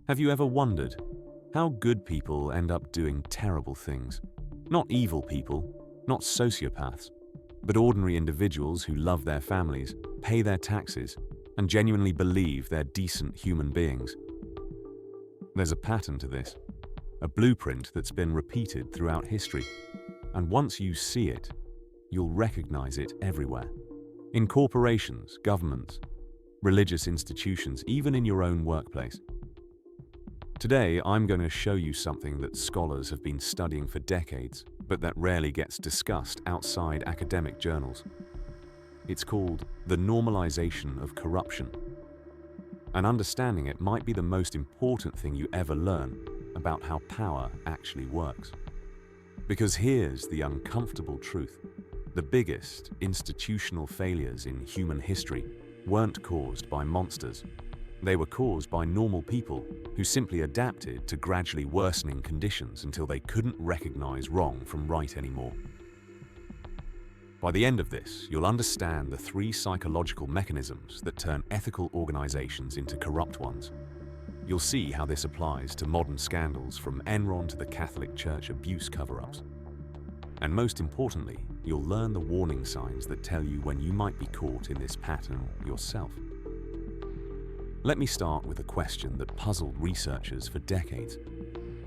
Have you ever wondered how good people end up doing terrible things? Not evil people, not sociopaths, but ordinary individuals who love their families, pay their taxes, and genuinely believe they're decent human beings. There's a pattern to this, a blueprint that's been repeated throughout history. And once you see it, you'll recognize it everywhere. In corporations, governments, religious institutions, even in your own workplace. Today, I'm going to show you something that scholars have been studying for decades, but that rarely gets discussed outside academic journals. It's called the normalization of corruption. And understanding it might be the most important thing you ever learn about how power actually works. Because here's the uncomfortable truth. The biggest institutional failures in human history weren't caused by monsters. They were caused by normal people who simply adapted to gradually worsening conditions until they couldn't recognize wrong from right anymore. By the end of this, you'll understand the 3 psychological mechanisms that turn ethical organizations into corrupt ones. You'll see how this applies to modern scandals from Enron to the Catholic Church abuse cover-ups. And most importantly, you'll learn the warning signs that tell you when you might be caught in this pattern yourself. Let me start with a question that puzzled researchers for decades.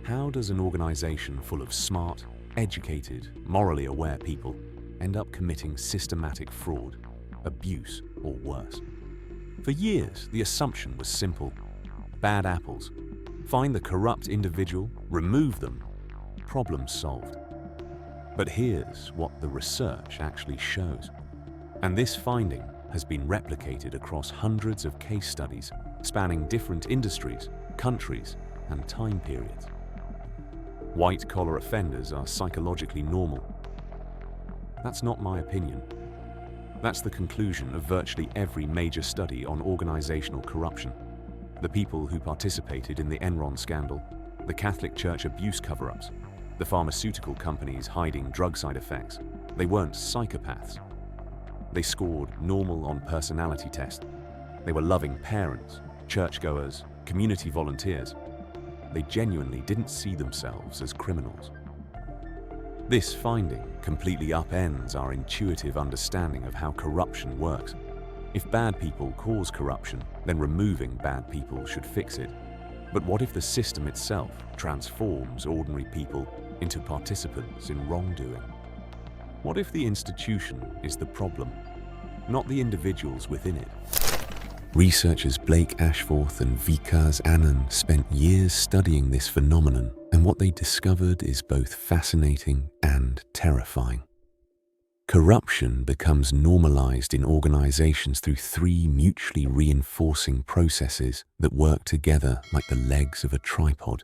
How does an organization full of smart, educated, morally aware people end up committing systematic fraud, abuse, or worse? For years, the assumption was simple. Bad apples. Find the corrupt individual, remove them. Problem solved. But here's what the research actually shows. And this finding has been replicated across hundreds of case studies spanning different industries, countries, and time periods. White-collar offenders are psychologically normal. That's not my opinion. That's the conclusion of virtually every major study on organizational corruption. The people who participated in the Enron scandal, the Catholic Church abuse cover-ups, the pharmaceutical companies hiding drug side effects, they weren't psychopaths. They scored normal on personality tests. They were loving parents, churchgoers, community volunteers. They genuinely didn't see themselves as criminals. This finding completely upends our intuitive understanding of how corruption works. If bad people cause corruption, then removing bad people should fix it. But what if the system itself transforms ordinary people into participants in wrongdoing? What if the institution is the problem, not the individuals within it? Researchers Blake Ashforth and Vikas Anand spent years studying this phenomenon, and what they discovered is both fascinating and terrifying. Corruption becomes normalized in organizations through 3 mutually reinforcing processes that work together like the legs of a tripod.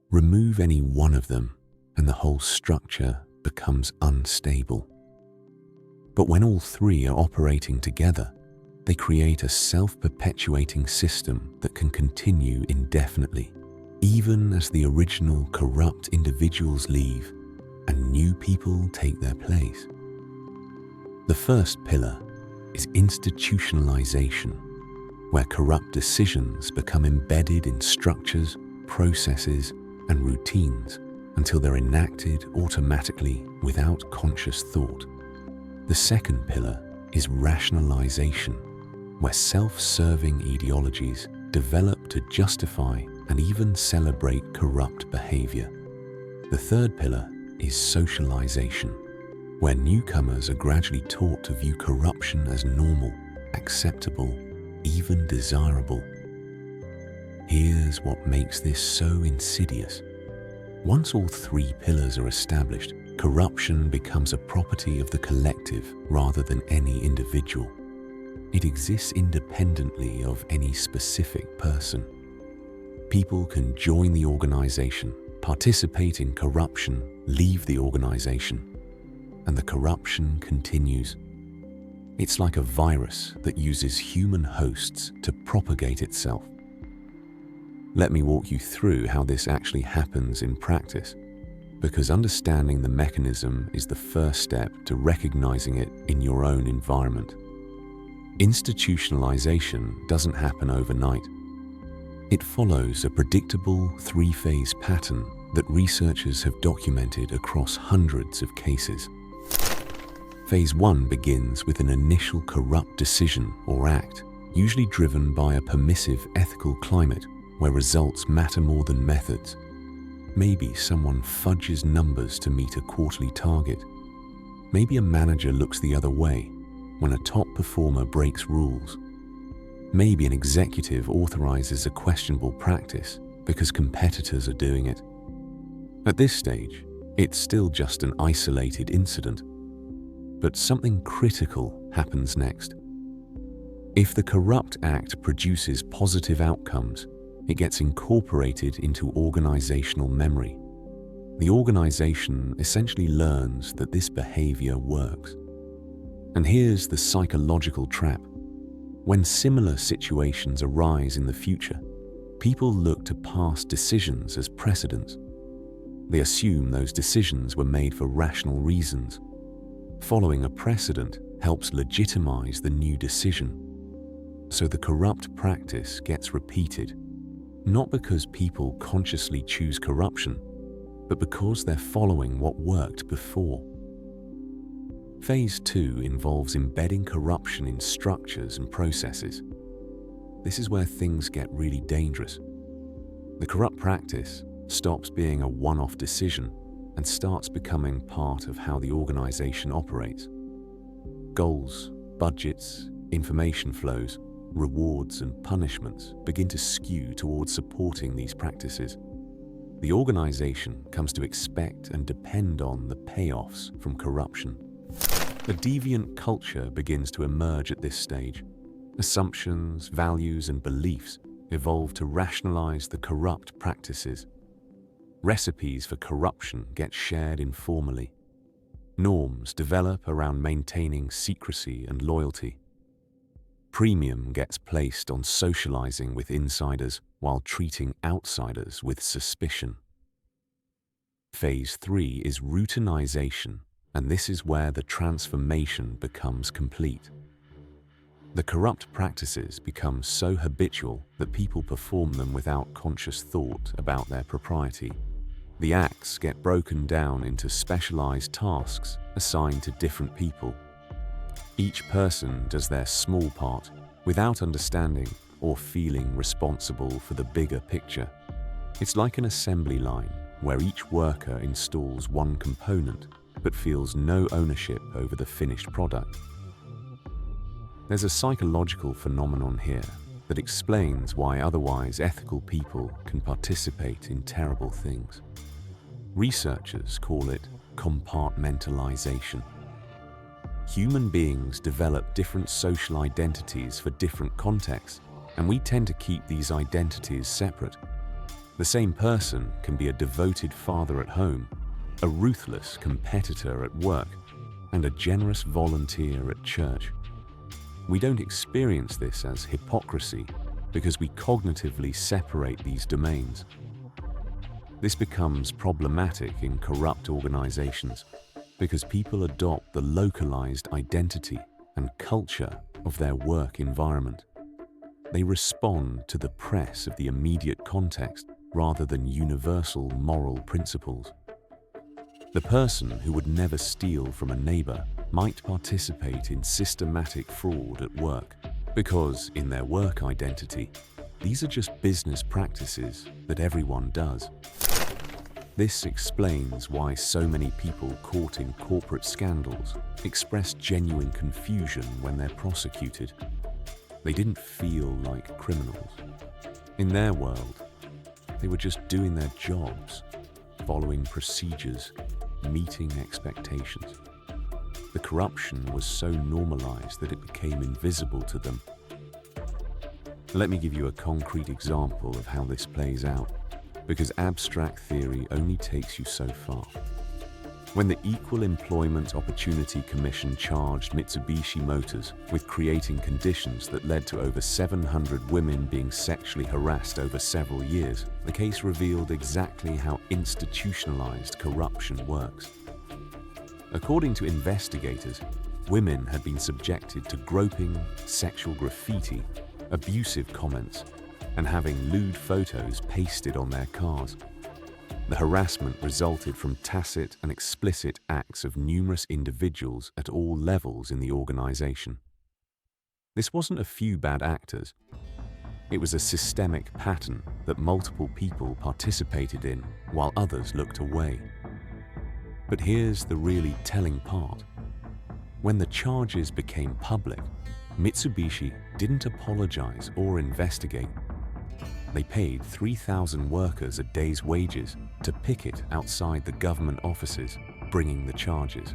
Remove any one of them, and the whole structure becomes unstable. But when all 3 are operating together, they create a self-perpetuating system that can continue indefinitely, even as the original corrupt individuals leave and new people take their place. The first pillar is institutionalization, where corrupt decisions become embedded in structures, processes, and routines until they're enacted automatically without conscious thought. The second pillar is rationalization, where self-serving ideologies develop to justify and even celebrate corrupt behavior. The third pillar is socialization, where newcomers are gradually taught to view corruption as normal, acceptable, even desirable. Here's what makes this so insidious. Once all 3 pillars are established, corruption becomes a property of the collective rather than any individual. It exists independently of any specific person. People can join the organization, participate in corruption, leave the organization, and the corruption continues. It's like a virus that uses human hosts to propagate itself. Let me walk you through how this actually happens in practice, because understanding the mechanism is the first step to recognizing it in your own environment. Institutionalization doesn't happen overnight. It follows a predictable three-phase pattern that researchers have documented across hundreds of cases. Phase 1 begins with an initial corrupt decision or act, usually driven by a permissive ethical climate where results matter more than methods. Maybe someone fudges numbers to meet a quarterly target. Maybe a manager looks the other way when a top performer breaks rules. Maybe an executive authorizes a questionable practice because competitors are doing it. At this stage, it's still just an isolated incident. But something critical happens next. If the corrupt act produces positive outcomes, it gets incorporated into organizational memory. The organization essentially learns that this behavior works. And here's the psychological trap. When similar situations arise in the future, people look to past decisions as precedents. They assume those decisions were made for rational reasons. Following a precedent helps legitimize the new decision. So the corrupt practice gets repeated, not because people consciously choose corruption, but because they're following what worked before. Phase 2 involves embedding corruption in structures and processes. This is where things get really dangerous. The corrupt practice stops being a one-off decision and starts becoming part of how the organization operates. Goals, budgets, information flows, rewards and punishments begin to skew towards supporting these practices. The organization comes to expect and depend on the payoffs from corruption. A deviant culture begins to emerge at this stage. Assumptions, values, and beliefs evolve to rationalize the corrupt practices. Recipes for corruption get shared informally. Norms develop around maintaining secrecy and loyalty. Premium gets placed on socializing with insiders while treating outsiders with suspicion. Phase 3 is routinization, and this is where the transformation becomes complete. The corrupt practices become so habitual that people perform them without conscious thought about their propriety. The acts get broken down into specialized tasks assigned to different people. Each person does their small part without understanding or feeling responsible for the bigger picture. It's like an assembly line where each worker installs one component but feels no ownership over the finished product. There's a psychological phenomenon here that explains why otherwise ethical people can participate in terrible things. Researchers call it compartmentalization. Human beings develop different social identities for different contexts, and we tend to keep these identities separate. The same person can be a devoted father at home, a ruthless competitor at work, and a generous volunteer at church. We don't experience this as hypocrisy because we cognitively separate these domains. This becomes problematic in corrupt organizations because people adopt the localized identity and culture of their work environment. They respond to the press of the immediate context rather than universal moral principles. The person who would never steal from a neighbor might participate in systematic fraud at work because, in their work identity, these are just business practices that everyone does. This explains why so many people caught in corporate scandals express genuine confusion when they're prosecuted. They didn't feel like criminals. In their world, they were just doing their jobs, following procedures, meeting expectations. The corruption was so normalized that it became invisible to them. Let me give you a concrete example of how this plays out, because abstract theory only takes you so far. When the Equal Employment Opportunity Commission charged Mitsubishi Motors with creating conditions that led to over 700 women being sexually harassed over several years, the case revealed exactly how institutionalized corruption works. According to investigators, women had been subjected to groping, sexual graffiti, abusive comments, and having lewd photos pasted on their cars. The harassment resulted from tacit and explicit acts of numerous individuals at all levels in the organization. This wasn't a few bad actors. It was a systemic pattern that multiple people participated in while others looked away. But here's the really telling part. When the charges became public, Mitsubishi didn't apologize or investigate. They paid 3,000 workers a day's wages to picket outside the government offices, bringing the charges.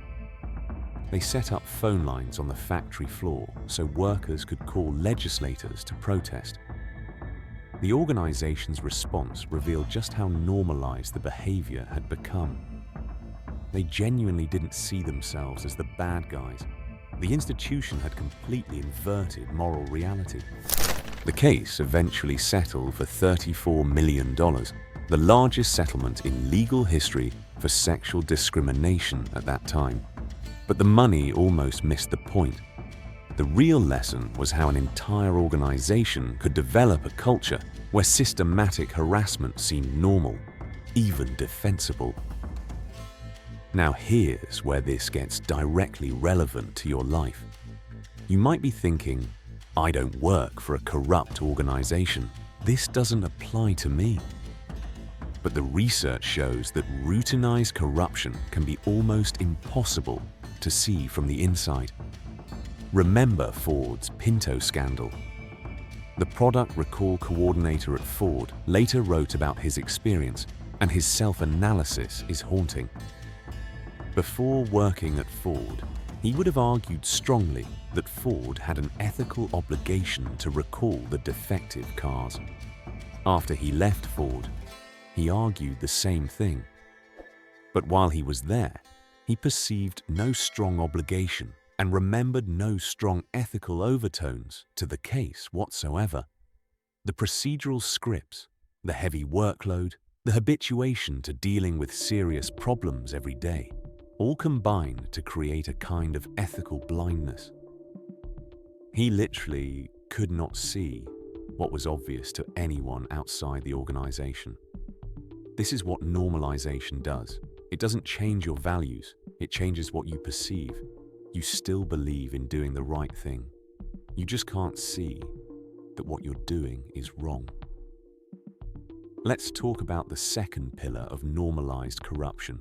They set up phone lines on the factory floor so workers could call legislators to protest. The organization's response revealed just how normalized the behavior had become. They genuinely didn't see themselves as the bad guys. The institution had completely inverted moral reality. The case eventually settled for $34 million, the largest settlement in legal history for sexual discrimination at that time. But the money almost missed the point. The real lesson was how an entire organization could develop a culture where systematic harassment seemed normal, even defensible. Now here's where this gets directly relevant to your life. You might be thinking, I don't work for a corrupt organization. This doesn't apply to me. But the research shows that routinized corruption can be almost impossible to see from the inside. Remember Ford's Pinto scandal. The product recall coordinator at Ford later wrote about his experience, and his self-analysis is haunting. Before working at Ford, he would have argued strongly that Ford had an ethical obligation to recall the defective cars. After he left Ford, he argued the same thing. But while he was there, he perceived no strong obligation and remembered no strong ethical overtones to the case whatsoever. The procedural scripts, the heavy workload, the habituation to dealing with serious problems every day, all combined to create a kind of ethical blindness. He literally could not see what was obvious to anyone outside the organization. This is what normalization does. It doesn't change your values, it changes what you perceive. You still believe in doing the right thing. You just can't see that what you're doing is wrong. Let's talk about the second pillar of normalized corruption: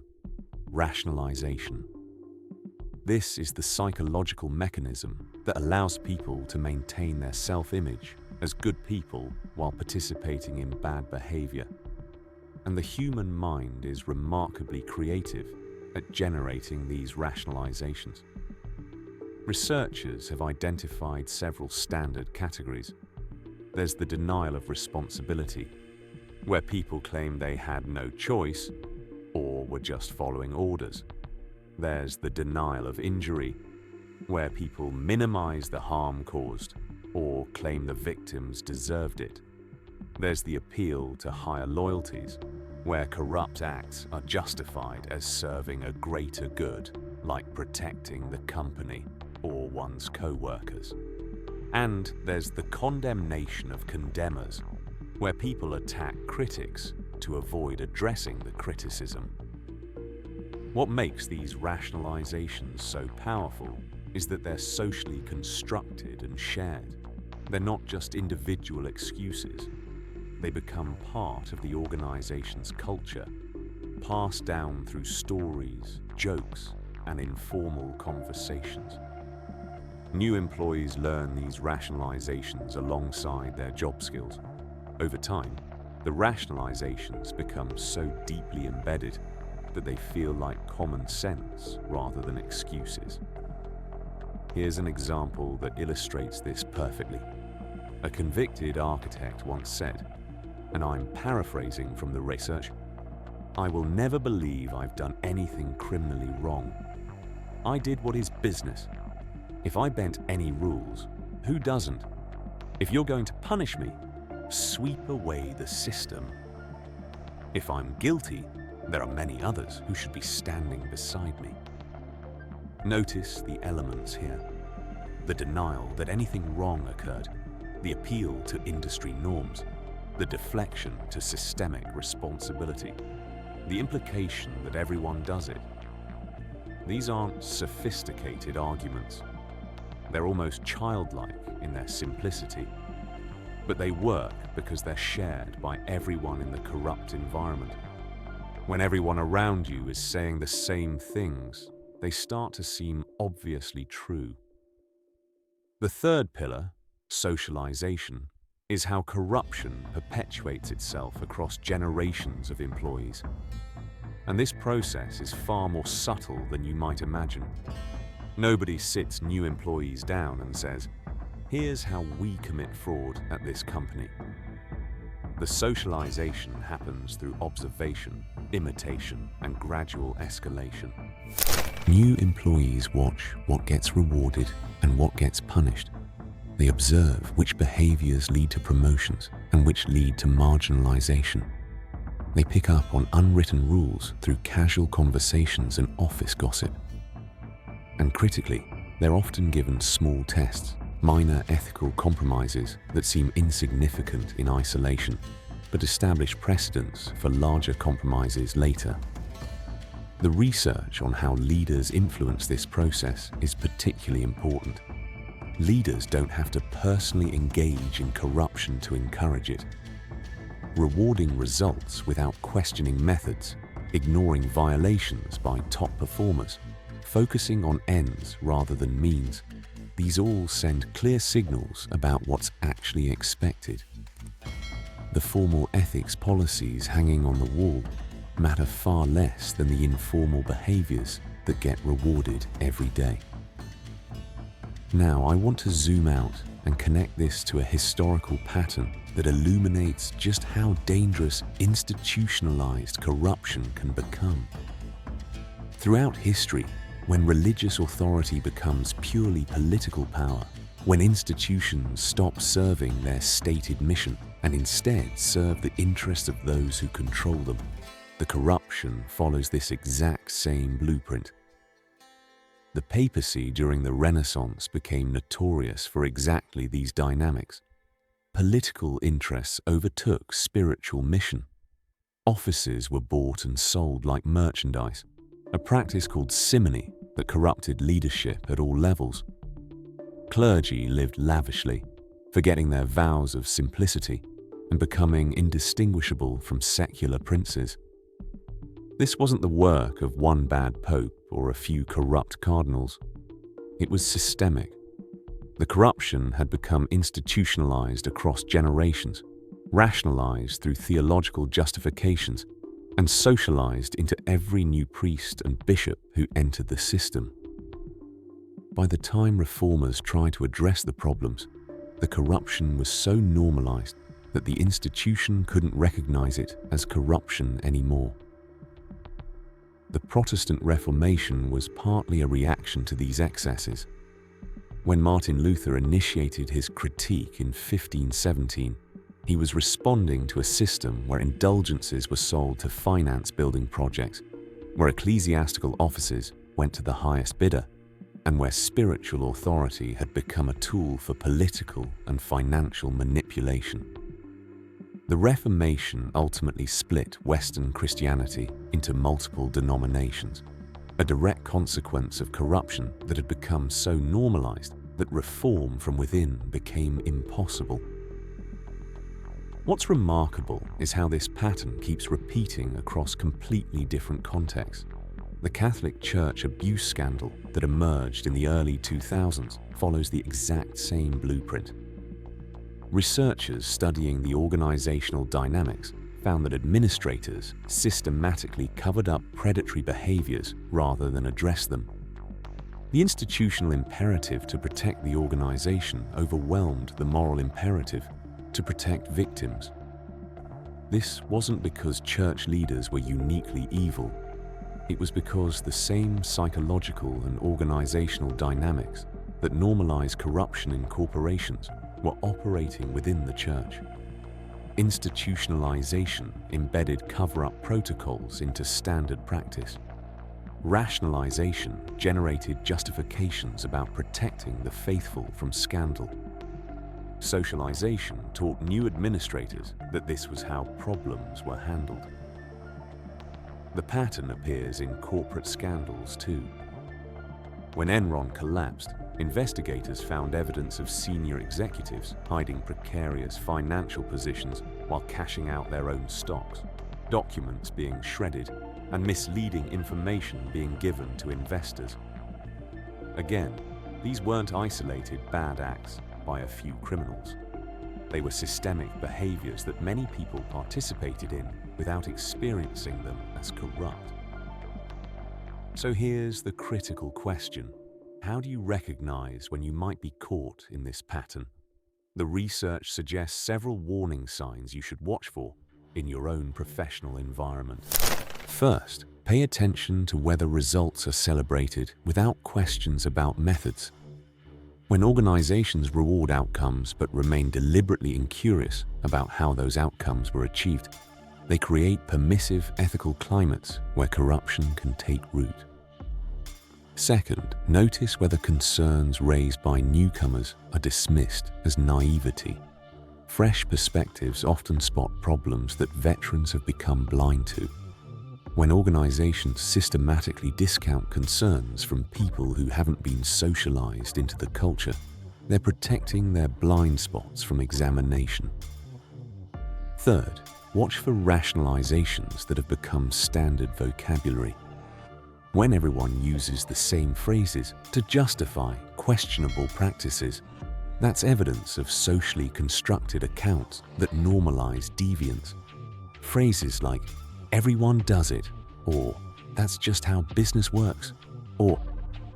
rationalization. This is the psychological mechanism that allows people to maintain their self-image as good people while participating in bad behavior. And the human mind is remarkably creative at generating these rationalizations. Researchers have identified several standard categories. There's the denial of responsibility, where people claim they had no choice or were just following orders. There's the denial of injury, where people minimize the harm caused or claim the victims deserved it. There's the appeal to higher loyalties, where corrupt acts are justified as serving a greater good, like protecting the company or one's co-workers. And there's the condemnation of condemners, where people attack critics to avoid addressing the criticism. What makes these rationalizations so powerful is that they're socially constructed and shared. They're not just individual excuses. They become part of the organization's culture, passed down through stories, jokes, and informal conversations. New employees learn these rationalizations alongside their job skills. Over time, the rationalizations become so deeply embedded that they feel like common sense rather than excuses. Here's an example that illustrates this perfectly. A convicted architect once said, and I'm paraphrasing from the research, "I will never believe I've done anything criminally wrong. I did what is business. If I bent any rules, who doesn't? If you're going to punish me, sweep away the system. If I'm guilty, there are many others who should be standing beside me." Notice the elements here. The denial that anything wrong occurred, the appeal to industry norms, the deflection to systemic responsibility, the implication that everyone does it. These aren't sophisticated arguments. They're almost childlike in their simplicity. But they work because they're shared by everyone in the corrupt environment. When everyone around you is saying the same things, they start to seem obviously true. The third pillar, socialization, is how corruption perpetuates itself across generations of employees. And this process is far more subtle than you might imagine. Nobody sits new employees down and says, "Here's how we commit fraud at this company." The socialization happens through observation, imitation, and gradual escalation. New employees watch what gets rewarded and what gets punished. They observe which behaviors lead to promotions and which lead to marginalization. They pick up on unwritten rules through casual conversations and office gossip. And critically, they're often given small tests, minor ethical compromises that seem insignificant in isolation, but establish precedents for larger compromises later. The research on how leaders influence this process is particularly important. Leaders don't have to personally engage in corruption to encourage it. Rewarding results without questioning methods, ignoring violations by top performers, focusing on ends rather than means, these all send clear signals about what's actually expected. The formal ethics policies hanging on the wall matter far less than the informal behaviors that get rewarded every day. Now, I want to zoom out and connect this to a historical pattern that illuminates just how dangerous institutionalized corruption can become. Throughout history, when religious authority becomes purely political power, when institutions stop serving their stated mission and instead serve the interests of those who control them, the corruption follows this exact same blueprint. The Papacy during the Renaissance became notorious for exactly these dynamics. Political interests overtook spiritual mission. Offices were bought and sold like merchandise, a practice called simony that corrupted leadership at all levels. Clergy lived lavishly, forgetting their vows of simplicity and becoming indistinguishable from secular princes. This wasn't the work of one bad pope or a few corrupt cardinals. It was systemic. The corruption had become institutionalized across generations, rationalized through theological justifications, and socialized into every new priest and bishop who entered the system. By the time reformers tried to address the problems, the corruption was so normalized that the institution couldn't recognize it as corruption anymore. The Protestant Reformation was partly a reaction to these excesses. When Martin Luther initiated his critique in 1517, he was responding to a system where indulgences were sold to finance building projects, where ecclesiastical offices went to the highest bidder, and where spiritual authority had become a tool for political and financial manipulation. The Reformation ultimately split Western Christianity into multiple denominations, a direct consequence of corruption that had become so normalized that reform from within became impossible. What's remarkable is how this pattern keeps repeating across completely different contexts. The Catholic Church abuse scandal that emerged in the early 2000s follows the exact same blueprint. Researchers studying the organizational dynamics found that administrators systematically covered up predatory behaviors rather than address them. The institutional imperative to protect the organization overwhelmed the moral imperative to protect victims. This wasn't because church leaders were uniquely evil. It was because the same psychological and organizational dynamics that normalize corruption in corporations were operating within the church. Institutionalization embedded cover-up protocols into standard practice. Rationalization generated justifications about protecting the faithful from scandal. Socialization taught new administrators that this was how problems were handled. The pattern appears in corporate scandals too. When Enron collapsed, investigators found evidence of senior executives hiding precarious financial positions while cashing out their own stocks, documents being shredded, and misleading information being given to investors. Again, these weren't isolated bad acts by a few criminals. They were systemic behaviors that many people participated in without experiencing them as corrupt. So here's the critical question. How do you recognize when you might be caught in this pattern? The research suggests several warning signs you should watch for in your own professional environment. First, pay attention to whether results are celebrated without questions about methods. When organizations reward outcomes but remain deliberately incurious about how those outcomes were achieved, they create permissive ethical climates where corruption can take root. Second, notice whether concerns raised by newcomers are dismissed as naivety. Fresh perspectives often spot problems that veterans have become blind to. When organizations systematically discount concerns from people who haven't been socialized into the culture, they're protecting their blind spots from examination. Third, watch for rationalizations that have become standard vocabulary. When everyone uses the same phrases to justify questionable practices, that's evidence of socially constructed accounts that normalize deviance. Phrases like, "everyone does it," or "that's just how business works," or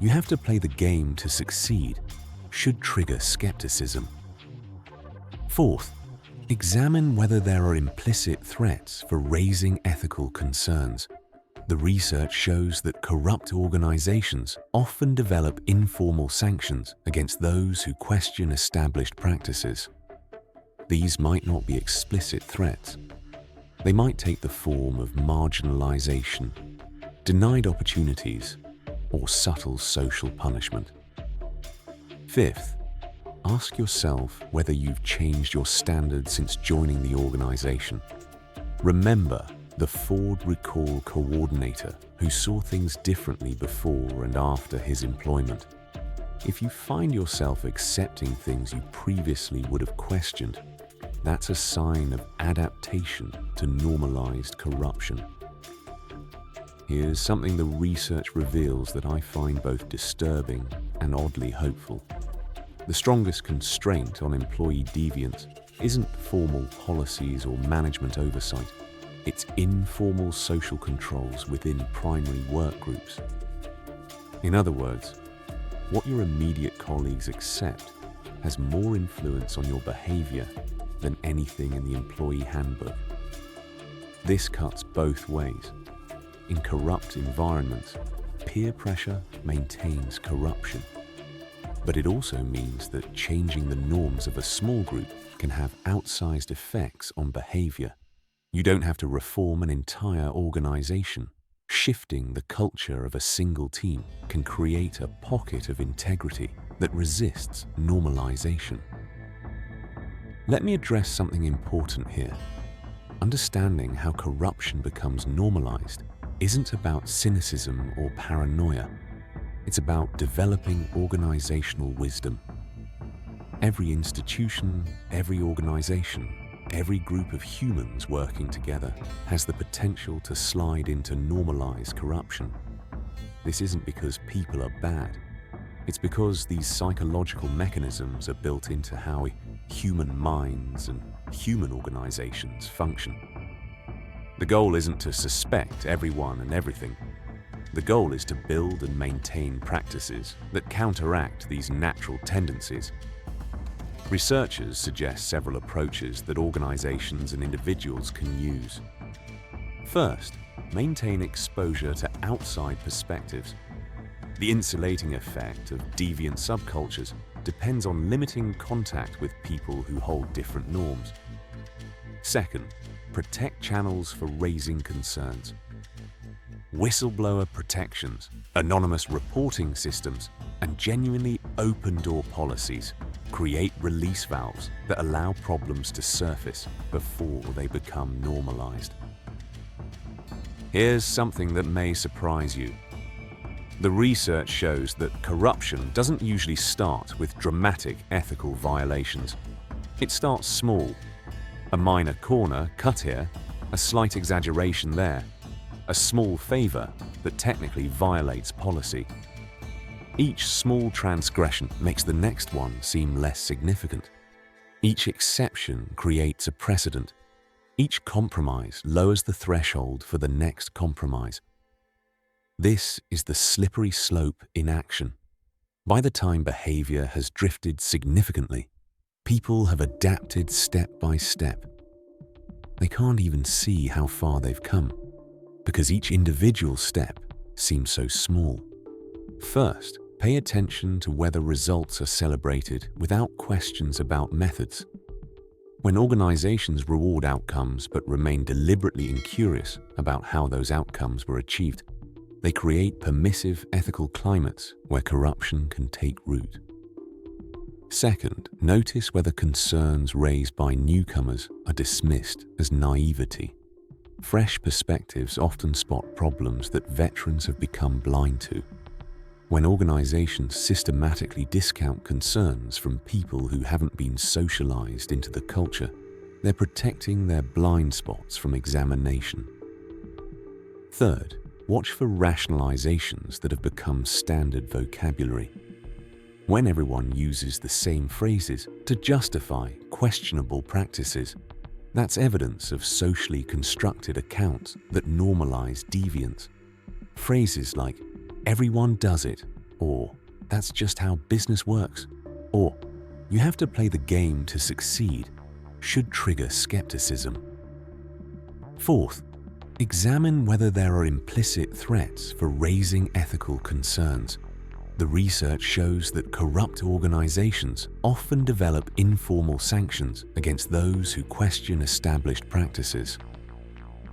"you have to play the game to succeed," should trigger skepticism. Fourth, examine whether there are implicit threats for raising ethical concerns. The research shows that corrupt organizations often develop informal sanctions against those who question established practices. These might not be explicit threats. They might take the form of marginalization, denied opportunities, or subtle social punishment. Fifth, ask yourself whether you've changed your standards since joining the organization. Remember the Ford recall coordinator who saw things differently before and after his employment. If you find yourself accepting things you previously would have questioned, that's a sign of adaptation to normalized corruption. Here's something the research reveals that I find both disturbing and oddly hopeful. The strongest constraint on employee deviance isn't formal policies or management oversight. It's informal social controls within primary work groups. In other words, what your immediate colleagues accept has more influence on your behavior than anything in the employee handbook. This cuts both ways. In corrupt environments, peer pressure maintains corruption. But it also means that changing the norms of a small group can have outsized effects on behavior. You don't have to reform an entire organization. Shifting the culture of a single team can create a pocket of integrity that resists normalization. Let me address something important here. Understanding how corruption becomes normalized isn't about cynicism or paranoia. It's about developing organizational wisdom. Every institution, every organization, every group of humans working together has the potential to slide into normalized corruption. This isn't because people are bad. It's because these psychological mechanisms are built into how human minds and human organizations function. The goal isn't to suspect everyone and everything. The goal is to build and maintain practices that counteract these natural tendencies. Researchers suggest several approaches that organizations and individuals can use. First, maintain exposure to outside perspectives. The insulating effect of deviant subcultures depends on limiting contact with people who hold different norms. Second, protect channels for raising concerns. Whistleblower protections, anonymous reporting systems, and genuinely open-door policies create release valves that allow problems to surface before they become normalized. Here's something that may surprise you. The research shows that corruption doesn't usually start with dramatic ethical violations. It starts small. A minor corner cut here, a slight exaggeration there, a small favor that technically violates policy. Each small transgression makes the next one seem less significant. Each exception creates a precedent. Each compromise lowers the threshold for the next compromise. This is the slippery slope in action. By the time behavior has drifted significantly, people have adapted step by step. They can't even see how far they've come, because each individual step seems so small. First, pay attention to whether results are celebrated without questions about methods. When organizations reward outcomes but remain deliberately incurious about how those outcomes were achieved, they create permissive ethical climates where corruption can take root. Second, notice whether concerns raised by newcomers are dismissed as naivety. Fresh perspectives often spot problems that veterans have become blind to. When organizations systematically discount concerns from people who haven't been socialized into the culture, they're protecting their blind spots from examination. Third, watch for rationalizations that have become standard vocabulary. When everyone uses the same phrases to justify questionable practices, that's evidence of socially constructed accounts that normalize deviance. Phrases like, "everyone does it," or "that's just how business works," or "you have to play the game to succeed," should trigger skepticism. Fourth, examine whether there are implicit threats for raising ethical concerns. The research shows that corrupt organizations often develop informal sanctions against those who question established practices.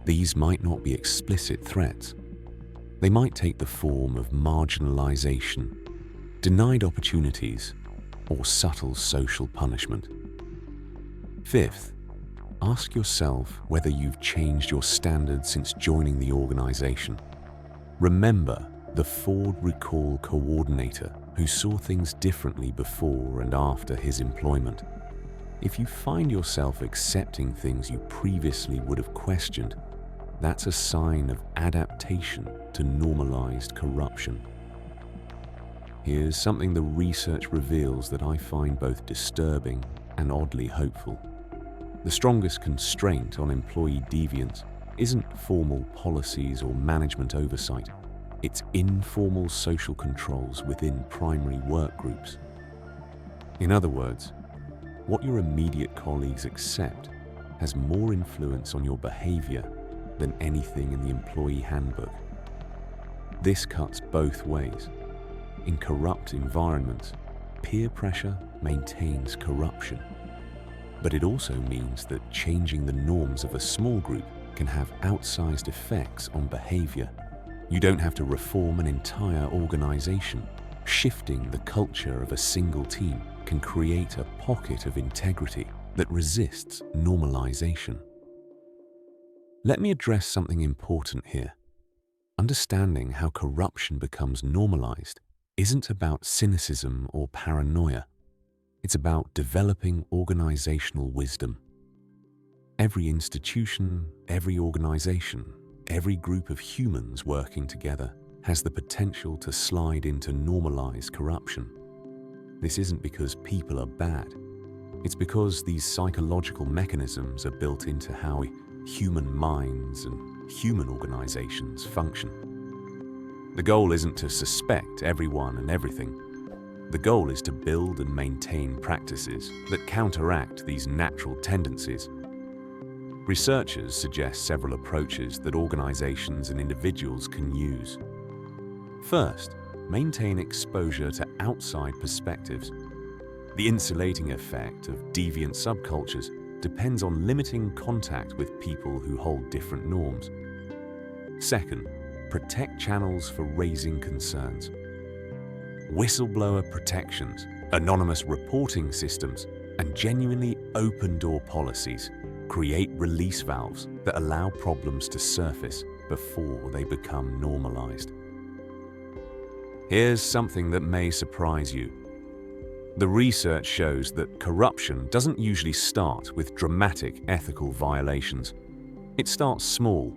These might not be explicit threats. They might take the form of marginalization, denied opportunities, or subtle social punishment. Fifth, ask yourself whether you've changed your standards since joining the organization. Remember the Ford recall coordinator who saw things differently before and after his employment. If you find yourself accepting things you previously would have questioned, that's a sign of adaptation to normalized corruption. Here's something the research reveals that I find both disturbing and oddly hopeful. The strongest constraint on employee deviance isn't formal policies or management oversight. It's informal social controls within primary work groups. In other words, what your immediate colleagues accept has more influence on your behavior than anything in the employee handbook. This cuts both ways. In corrupt environments, peer pressure maintains corruption. But it also means that changing the norms of a small group can have outsized effects on behavior. You don't have to reform an entire organization. Shifting the culture of a single team can create a pocket of integrity that resists normalization. Let me address something important here. Understanding how corruption becomes normalized isn't about cynicism or paranoia. It's about developing organizational wisdom. Every institution, every organization, every group of humans working together has the potential to slide into normalized corruption. This isn't because people are bad. It's because these psychological mechanisms are built into how human minds and human organizations function. The goal isn't to suspect everyone and everything. The goal is to build and maintain practices that counteract these natural tendencies. Researchers suggest several approaches that organizations and individuals can use. First, maintain exposure to outside perspectives. The insulating effect of deviant subcultures depends on limiting contact with people who hold different norms. Second, protect channels for raising concerns. Whistleblower protections Anonymous reporting systems and genuinely open-door policies create release valves that allow problems to surface before they become normalized. Here's something that may surprise you. The research shows that corruption doesn't usually start with dramatic ethical violations. It starts small.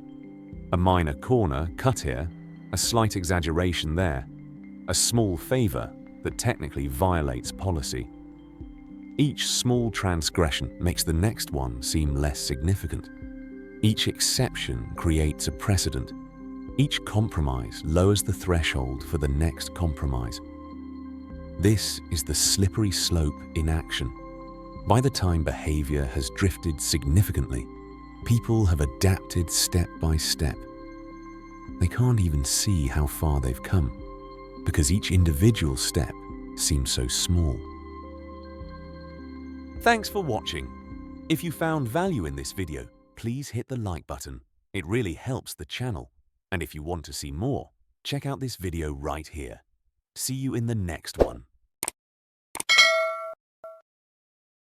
A minor corner cut here, a slight exaggeration there, a small favor that technically violates policy. Each small transgression makes the next one seem less significant. Each exception creates a precedent. Each compromise lowers the threshold for the next compromise. This is the slippery slope in action. By the time behavior has drifted significantly, people have adapted step by step. They can't even see how far they've come, because each individual step seems so small. Thanks for watching. If you found value in this video, please hit the like button. It really helps the channel. And if you want to see more, check out this video right here. See you in the next one.